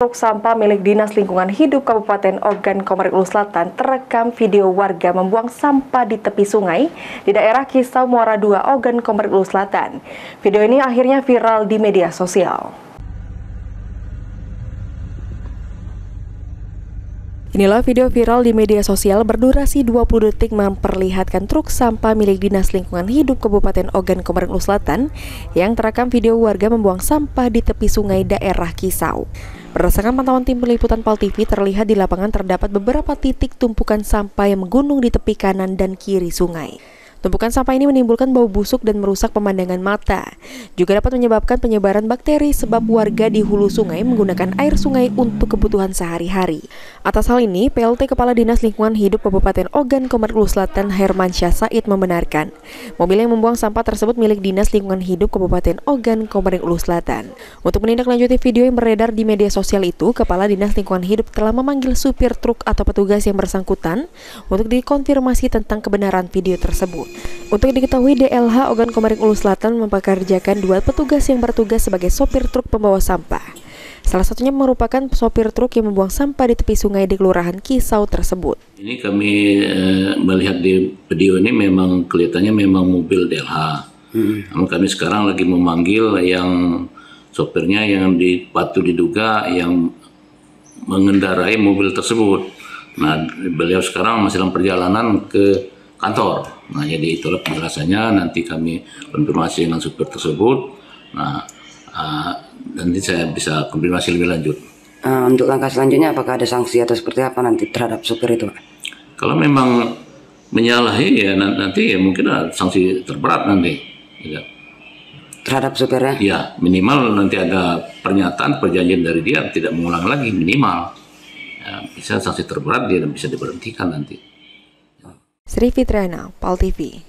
truk sampah milik Dinas Lingkungan Hidup Kabupaten Ogan Komering Ulu Selatan terekam video warga membuang sampah di tepi sungai di daerah Kisau Muara II, Ogan Komering Ulu Selatan. Video ini akhirnya viral di media sosial. Inilah video viral di media sosial berdurasi 20 detik memperlihatkan truk sampah milik Dinas Lingkungan Hidup Kabupaten Ogan Komering Ulu Selatan yang terekam video warga membuang sampah di tepi sungai daerah Kisau. Berdasarkan pantauan tim peliputan PAL TV, terlihat di lapangan terdapat beberapa titik tumpukan sampah yang menggunung di tepi kanan dan kiri sungai. Tumpukan sampah ini menimbulkan bau busuk dan merusak pemandangan mata. Juga dapat menyebabkan penyebaran bakteri sebab warga di hulu sungai menggunakan air sungai untuk kebutuhan sehari-hari. Atas hal ini, PLT Kepala Dinas Lingkungan Hidup Kabupaten Ogan Komering Ulu Selatan Hermansyah Said membenarkan mobil yang membuang sampah tersebut milik Dinas Lingkungan Hidup Kabupaten Ogan Komering Ulu Selatan. Untuk menindaklanjuti video yang beredar di media sosial itu, Kepala Dinas Lingkungan Hidup telah memanggil supir truk atau petugas yang bersangkutan untuk dikonfirmasi tentang kebenaran video tersebut. Untuk diketahui, DLH Ogan Komering Ulu Selatan mempekerjakan 2 petugas yang bertugas sebagai sopir truk pembawa sampah. Salah satunya merupakan sopir truk yang membuang sampah di tepi sungai di Kelurahan Kisau tersebut. Ini kami melihat di video ini memang kelihatannya memang mobil DLH. Namun kami sekarang lagi memanggil yang sopirnya yang patut diduga yang mengendarai mobil tersebut. Nah, beliau sekarang masih dalam perjalanan ke kantor. Nah, jadi itulah penjelasannya. Nanti kami konfirmasi dengan supir tersebut. Nah, nanti saya bisa konfirmasi lebih lanjut. Untuk langkah selanjutnya, apakah ada sanksi atau seperti apa nanti terhadap supir itu? Kalau memang menyalahi ya nanti ya mungkin ada sanksi terberat nanti. Ya. Terhadap supirnya? Ya, minimal nanti ada pernyataan perjanjian dari dia tidak mengulang lagi, minimal. Ya, bisa sanksi terberat dia dan bisa diberhentikan nanti. Sri Fitriana, PAL TV.